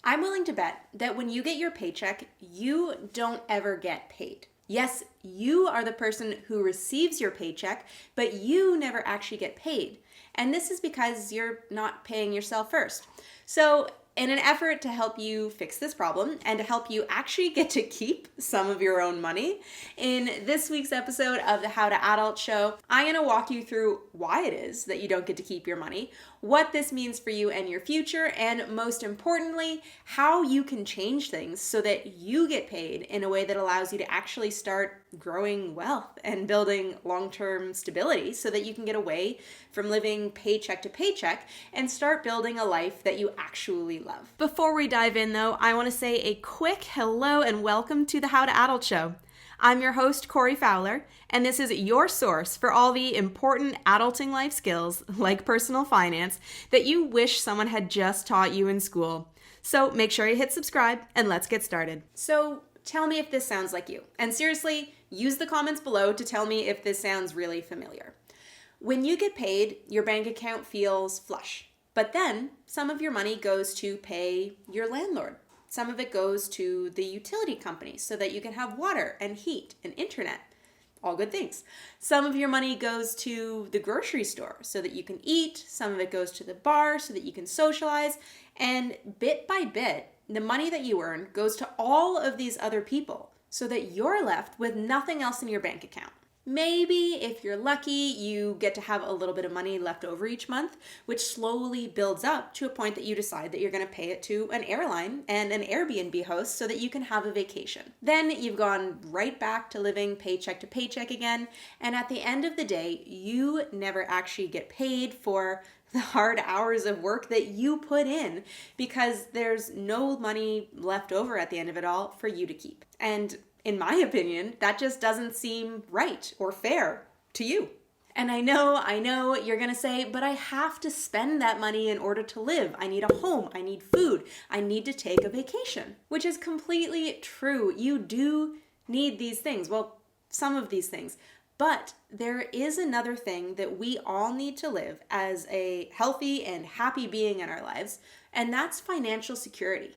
I'm willing to bet that when you get your paycheck, you don't ever get paid. Yes, you are the person who receives your paycheck, but you never actually get paid. And this is because you're not paying yourself first. So, in an effort to help you fix this problem and to help you actually get to keep some of your own money, in this week's episode of the How to Adult Show, I'm going to walk you through why it is that you don't get to keep your money, what this means for you and your future, and most importantly, how you can change things so that you get paid in a way that allows you to actually start growing wealth and building long-term stability so that you can get away from living paycheck to paycheck and start building a life that you actually love. Before we dive in though, I want to say a quick hello and welcome to the How to Adult Show. I'm your host, Corey Fowler, and this is your source for all the important adulting life skills, like personal finance, that you wish someone had just taught you in school. So make sure you hit subscribe, and let's get started. So tell me if this sounds like you. And seriously, use the comments below to tell me if this sounds really familiar. When you get paid, your bank account feels flush. But then some of your money goes to pay your landlord. Some of it goes to the utility company so that you can have water and heat and internet. All good things. Some of your money goes to the grocery store so that you can eat. Some of it goes to the bar so that you can socialize. And bit by bit, the money that you earn goes to all of these other people so that you're left with nothing else in your bank account. Maybe if you're lucky, you get to have a little bit of money left over each month, which slowly builds up to a point that you decide that you're going to pay it to an airline and an Airbnb host so that you can have a vacation. Then you've gone right back to living paycheck to paycheck again, and at the end of the day, you never actually get paid for the hard hours of work that you put in because there's no money left over at the end of it all for you to keep. And in my opinion, that just doesn't seem right or fair to you. And I know you're gonna say, but I have to spend that money in order to live. I need a home, I need food, I need to take a vacation, which is completely true. You do need these things. Well, some of these things. But there is another thing that we all need to live as a healthy and happy being in our lives, and that's financial security.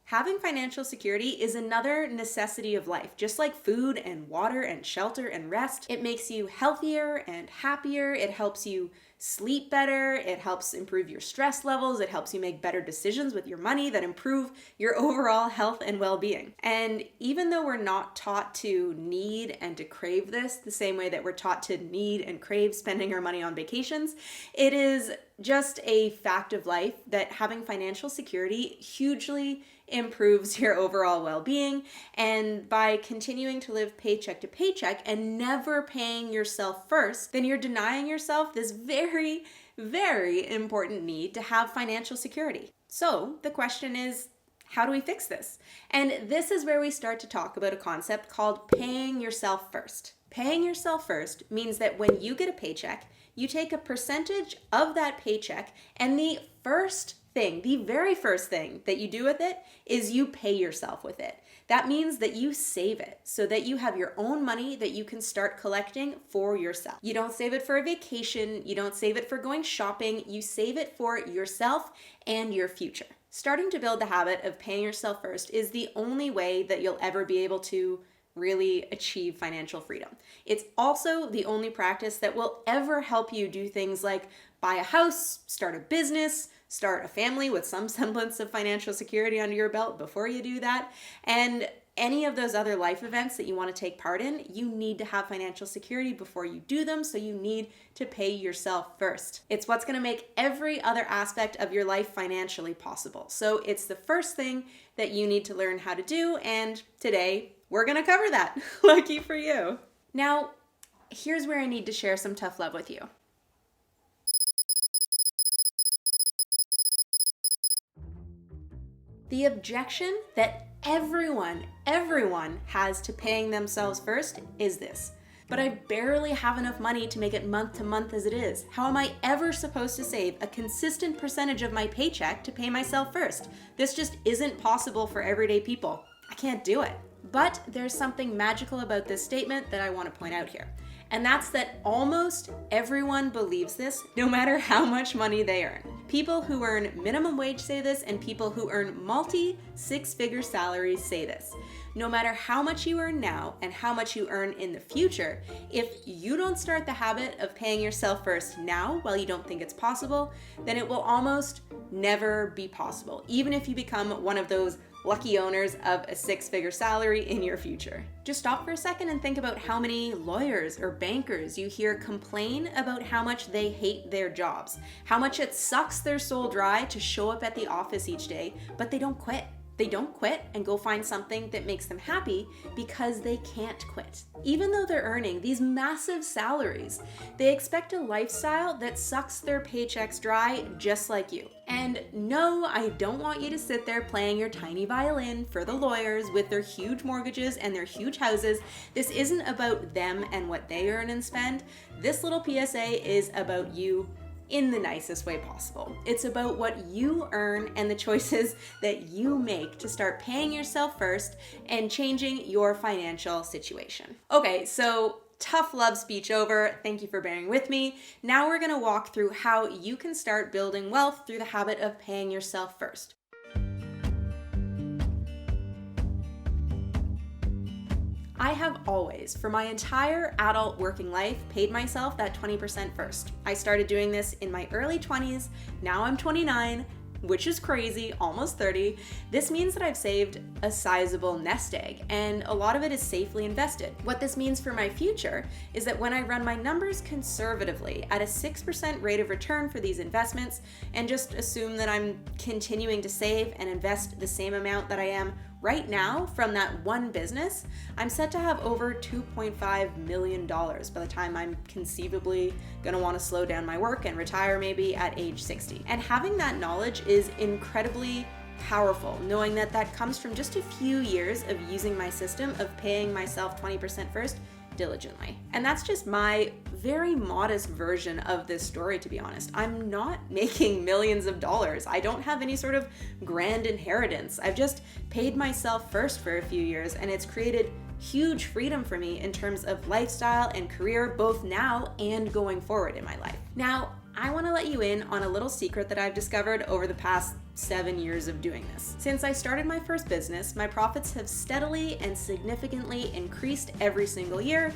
Having financial security is another necessity of life. Just like food and water and shelter and rest, it makes you healthier and happier. It helps you sleep better. It helps improve your stress levels. It helps you make better decisions with your money that improve your overall health and well-being. And even though we're not taught to need and to crave this the same way that we're taught to need and crave spending our money on vacations, it is just a fact of life that having financial security hugely improves your overall well-being. And by continuing to live paycheck to paycheck and never paying yourself first, then you're denying yourself this very, very important need to have financial security. So the question is, how do we fix this? And this is where we start to talk about a concept called paying yourself first. Paying yourself first means that when you get a paycheck, you take a percentage of that paycheck, and the very first thing that you do with it is you pay yourself with it. That means that you save it so that you have your own money that you can start collecting for yourself. You don't save it for a vacation, you don't save it for going shopping, you save it for yourself and your future. Starting to build the habit of paying yourself first is the only way that you'll ever be able to really achieve financial freedom. It's also the only practice that will ever help you do things like buy a house, start a business, start a family with some semblance of financial security under your belt before you do that. And any of those other life events that you want to take part in, you need to have financial security before you do them, so you need to pay yourself first. It's what's going to make every other aspect of your life financially possible. So it's the first thing that you need to learn how to do, and today we're going to cover that. Lucky for you. Now, here's where I need to share some tough love with you. The objection that everyone has to paying themselves first is this: but I barely have enough money to make it month to month as it is. How am I ever supposed to save a consistent percentage of my paycheck to pay myself first? This just isn't possible for everyday people. I can't do it. But there's something magical about this statement that I want to point out here. And that's that almost everyone believes this, no matter how much money they earn. People who earn minimum wage say this, and people who earn multi-six-figure salaries say this. No matter how much you earn now and how much you earn in the future, if you don't start the habit of paying yourself first now while you don't think it's possible, then it will almost never be possible, even if you become one of those lucky owners of a six-figure salary in your future. Just stop for a second and think about how many lawyers or bankers you hear complain about how much they hate their jobs, how much it sucks their soul dry to show up at the office each day, but they don't quit. They don't quit and go find something that makes them happy because they can't quit. Even though they're earning these massive salaries, they expect a lifestyle that sucks their paychecks dry just like you. And no, I don't want you to sit there playing your tiny violin for the lawyers with their huge mortgages and their huge houses. This isn't about them and what they earn and spend. This little PSA is about you in the nicest way possible. It's about what you earn and the choices that you make to start paying yourself first and changing your financial situation. Okay, so tough love speech over. Thank you for bearing with me. Now we're gonna walk through how you can start building wealth through the habit of paying yourself first. I have always, for my entire adult working life, paid myself that 20% first. I started doing this in my early 20s. Now I'm 29, which is crazy, almost 30. This means that I've saved a sizable nest egg, and a lot of it is safely invested. What this means for my future is that when I run my numbers conservatively at a 6% rate of return for these investments, and just assume that I'm continuing to save and invest the same amount that I am right now from that one business, I'm set to have over $2.5 million by the time I'm conceivably gonna wanna slow down my work and retire maybe at age 60. And having that knowledge is incredibly powerful, knowing that that comes from just a few years of using my system of paying myself 20% first diligently. And that's just my very modest version of this story, to be honest. I'm not making millions of dollars. I don't have any sort of grand inheritance. I've just paid myself first for a few years, and it's created huge freedom for me in terms of lifestyle and career, both now and going forward in my life. Now, I want to let you in on a little secret that I've discovered over the past 7 years of doing this. Since I started my first business, my profits have steadily and significantly increased every single year.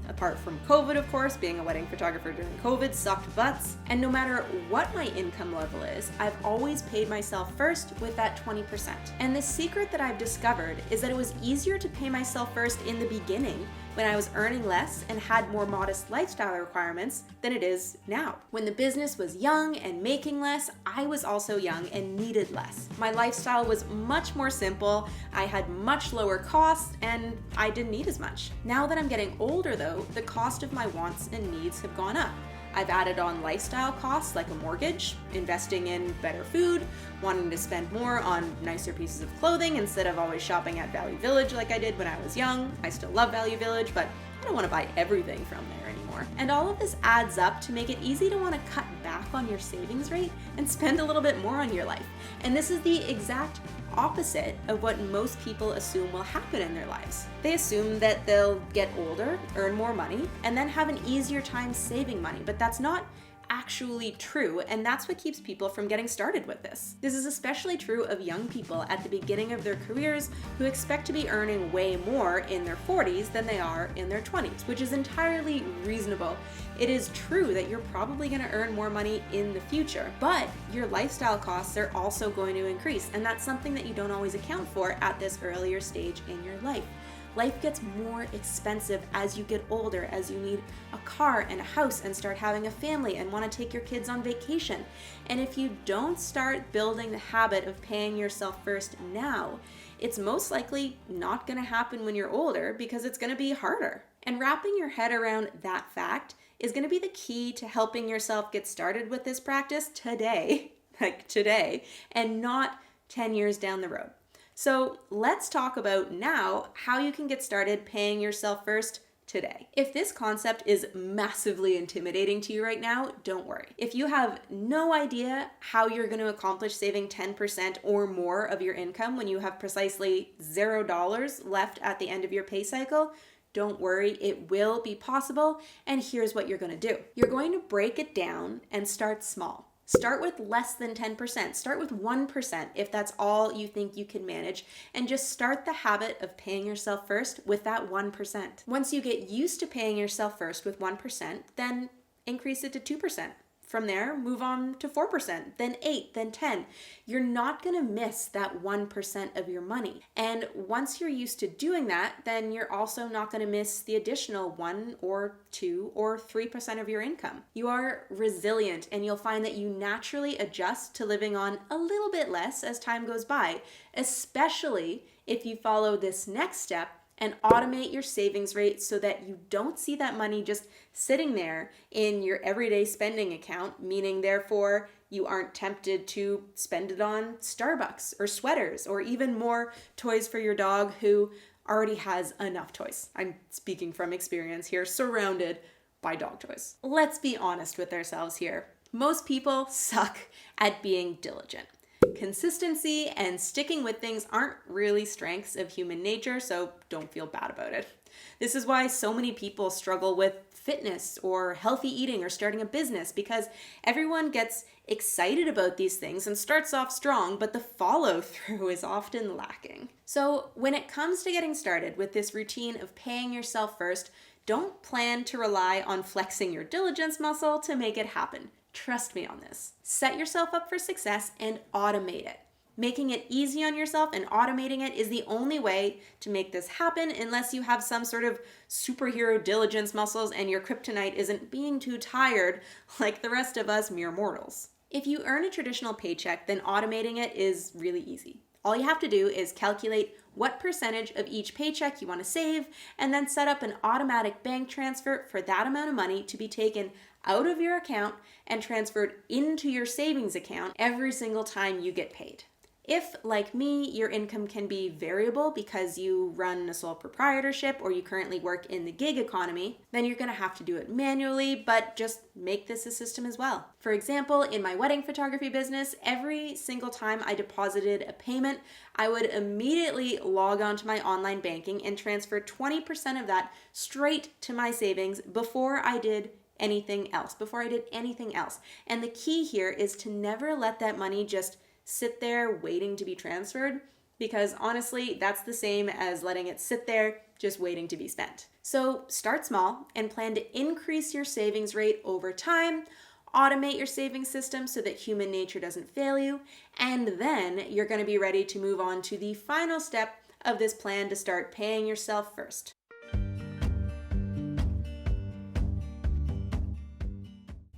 Apart from COVID, of course, being a wedding photographer during COVID sucked butts. And no matter what my income level is, I've always paid myself first with that 20%. And the secret that I've discovered is that it was easier to pay myself first in the beginning when I was earning less and had more modest lifestyle requirements than it is now. When the business was young and making less, I was also young and needed less. My lifestyle was much more simple, I had much lower costs, and I didn't need as much. Now that I'm getting older though, the cost of my wants and needs have gone up. I've added on lifestyle costs like a mortgage, investing in better food, wanting to spend more on nicer pieces of clothing instead of always shopping at Value Village like I did when I was young. I still love Value Village, but I don't want to buy everything from there anymore. And all of this adds up to make it easy to want to cut back on your savings rate and spend a little bit more on your life. And this is the exact opposite of what most people assume will happen in their lives. They assume that they'll get older, earn more money, and then have an easier time saving money, but that's not actually true, and that's what keeps people from getting started with this. This is especially true of young people at the beginning of their careers who expect to be earning way more in their 40s than they are in their 20s, which is entirely reasonable. It is true that you're probably going to earn more money in the future, but your lifestyle costs are also going to increase, and that's something that you don't always account for at this earlier stage in your life. Life gets more expensive as you get older, as you need a car and a house and start having a family and want to take your kids on vacation. And if you don't start building the habit of paying yourself first now, it's most likely not going to happen when you're older because it's going to be harder. And wrapping your head around that fact is going to be the key to helping yourself get started with this practice today, and not 10 years down the road. So let's talk about now how you can get started paying yourself first today. If this concept is massively intimidating to you right now, don't worry. If you have no idea how you're going to accomplish saving 10% or more of your income when you have precisely $0 left at the end of your pay cycle, Don't worry, it will be possible, and here's what you're gonna do. You're going to break it down and start small. Start with less than 10%. Start with 1% if that's all you think you can manage, and just start the habit of paying yourself first with that 1%. Once you get used to paying yourself first with 1%, then increase it to 2%. From there, move on to 4%, then 8, then 10. You're not gonna miss that 1% of your money. And once you're used to doing that, then you're also not gonna miss the additional 1 or 2 or 3% of your income. You are resilient, and you'll find that you naturally adjust to living on a little bit less as time goes by, especially if you follow this next step and automate your savings rate so that you don't see that money just sitting there in your everyday spending account, meaning therefore you aren't tempted to spend it on Starbucks or sweaters or even more toys for your dog who already has enough toys. I'm speaking from experience here, surrounded by dog toys. Let's be honest with ourselves here. Most people suck at being diligent. Consistency and sticking with things aren't really strengths of human nature, so don't feel bad about it. This is why so many people struggle with fitness or healthy eating or starting a business, because everyone gets excited about these things and starts off strong, but the follow through is often lacking. So when it comes to getting started with this routine of paying yourself first, don't plan to rely on flexing your diligence muscle to make it happen. Trust me on this. Set yourself up for success and automate it. Making it easy on yourself and automating it is the only way to make this happen, unless you have some sort of superhero diligence muscles and your kryptonite isn't being too tired like the rest of us mere mortals. If you earn a traditional paycheck, then automating it is really easy. All you have to do is calculate what percentage of each paycheck you want to save, and then set up an automatic bank transfer for that amount of money to be taken out of your account and transferred into your savings account every single time you get paid. If, like me, your income can be variable because you run a sole proprietorship or you currently work in the gig economy, then you're gonna have to do it manually, but just make this a system as well. For example, in my wedding photography business, every single time I deposited a payment, I would immediately log on to my online banking and transfer 20% of that straight to my savings before I did anything else. And the key here is to never let that money just sit there waiting to be transferred, because honestly, that's the same as letting it sit there just waiting to be spent. So start small and plan to increase your savings rate over time. Automate your savings system so that human nature doesn't fail you, and then you're going to be ready to move on to the final step of this plan to start paying yourself first.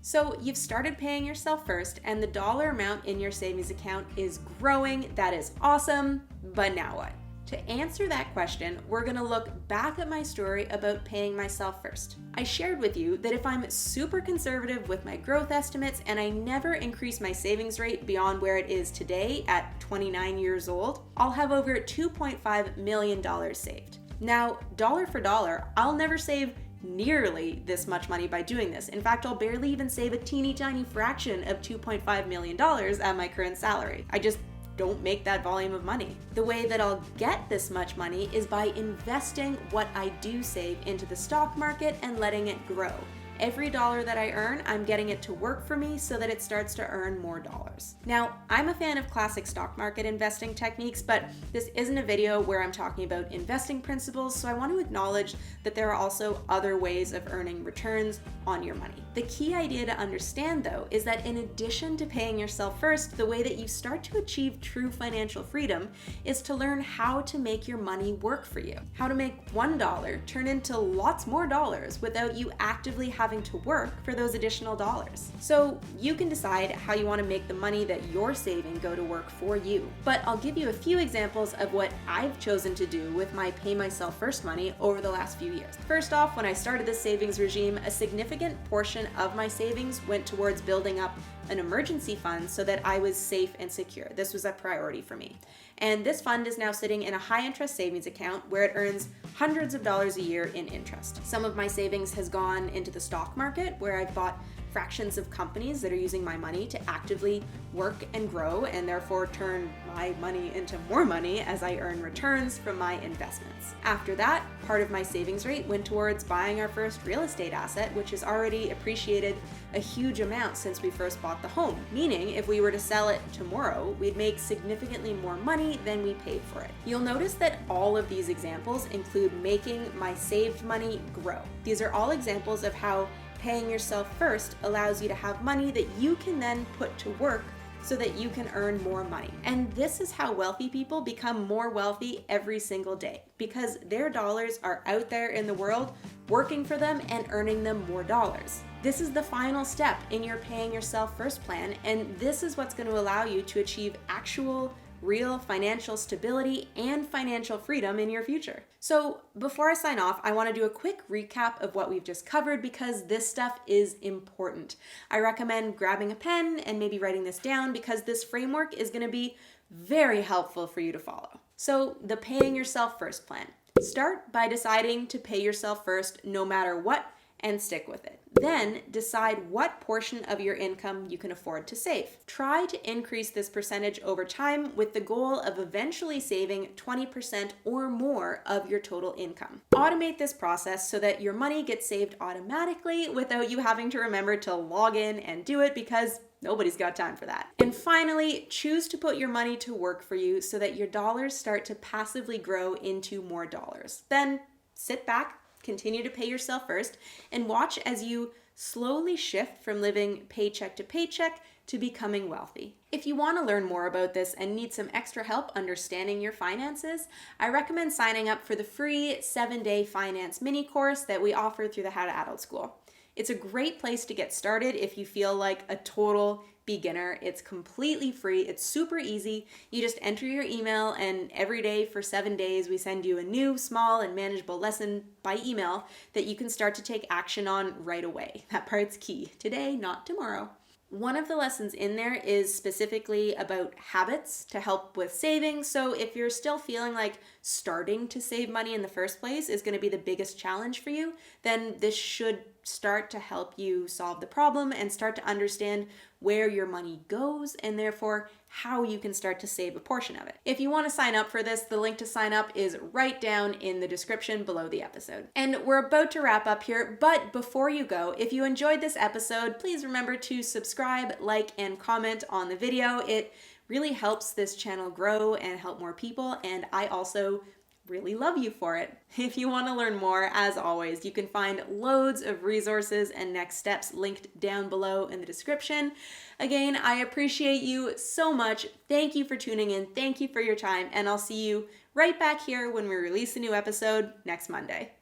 So you've started paying yourself first, and the dollar amount in your savings account is growing. That is awesome, but now what? To answer that question, we're gonna look back at my story about paying myself first. I shared with you that if I'm super conservative with my growth estimates and I never increase my savings rate beyond where it is today at 29 years old, I'll have over $2.5 million saved. Now, dollar for dollar, I'll never save nearly this much money by doing this. In fact, I'll barely even save a teeny tiny fraction of $2.5 million at my current salary. I just don't make that volume of money. The way that I'll get this much money is by investing what I do save into the stock market and letting it grow. Every dollar that I earn, I'm getting it to work for me so that it starts to earn more dollars. Now, I'm a fan of classic stock market investing techniques, but this isn't a video where I'm talking about investing principles, so I want to acknowledge that there are also other ways of earning returns on your money. The key idea to understand, though, is that in addition to paying yourself first, the way that you start to achieve true financial freedom is to learn how to make your money work for you. How to make $1 turn into lots more dollars without you actively having to work for those additional dollars. So you can decide how you want to make the money that you're saving go to work for you. But I'll give you a few examples of what I've chosen to do with my pay myself first money over the last few years. First off, when I started this savings regime, a significant portion of my savings went towards building up an emergency fund so that I was safe and secure. This was a priority for me. And this fund is now sitting in a high interest savings account where it earns hundreds of dollars a year in interest. Some of my savings has gone into the stock market where I've bought fractions of companies that are using my money to actively work and grow and therefore turn my money into more money as I earn returns from my investments. After that, part of my savings rate went towards buying our first real estate asset, which has already appreciated a huge amount since we first bought the home, meaning if we were to sell it tomorrow, we'd make significantly more money than we paid for it. You'll notice that all of these examples include making my saved money grow. These are all examples of how paying yourself first allows you to have money that you can then put to work so that you can earn more money. And this is how wealthy people become more wealthy every single day, because their dollars are out there in the world working for them and earning them more dollars. This is the final step in your paying yourself first plan, and this is what's going to allow you to achieve actual real financial stability and financial freedom in your future. So before I sign off, I want to do a quick recap of what we've just covered because this stuff is important. I recommend grabbing a pen and maybe writing this down because this framework is going to be very helpful for you to follow. So the paying yourself first plan. Start by deciding to pay yourself first no matter what and stick with it. Then decide what portion of your income you can afford to save. Try to increase this percentage over time with the goal of eventually saving 20% or more of your total income. Automate this process so that your money gets saved automatically without you having to remember to log in and do it because nobody's got time for that. And finally, choose to put your money to work for you so that your dollars start to passively grow into more dollars. Then sit back, continue to pay yourself first, and watch as you slowly shift from living paycheck to paycheck to becoming wealthy. If you want to learn more about this and need some extra help understanding your finances, I recommend signing up for the free 7-day finance mini course that we offer through the How to Adult School. It's a great place to get started if you feel like a total beginner. It's completely free. It's super easy. You just enter your email, and every day for 7 days, we send you a new, small, and manageable lesson by email that you can start to take action on right away. That part's key. Today, not tomorrow. One of the lessons in there is specifically about habits to help with saving. So if you're still feeling like starting to save money in the first place is going to be the biggest challenge for you, then this should start to help you solve the problem and start to understand where your money goes and therefore how you can start to save a portion of it. If you want to sign up for this, the link to sign up is right down in the description below the episode. And we're about to wrap up here, but before you go, if you enjoyed this episode, please remember to subscribe, like, and comment on the video. It really helps this channel grow and help more people, and I also really love you for it. If you want to learn more, as always, you can find loads of resources and next steps linked down below in the description. Again, I appreciate you so much. Thank you for tuning in. Thank you for your time, and I'll see you right back here when we release a new episode next Monday.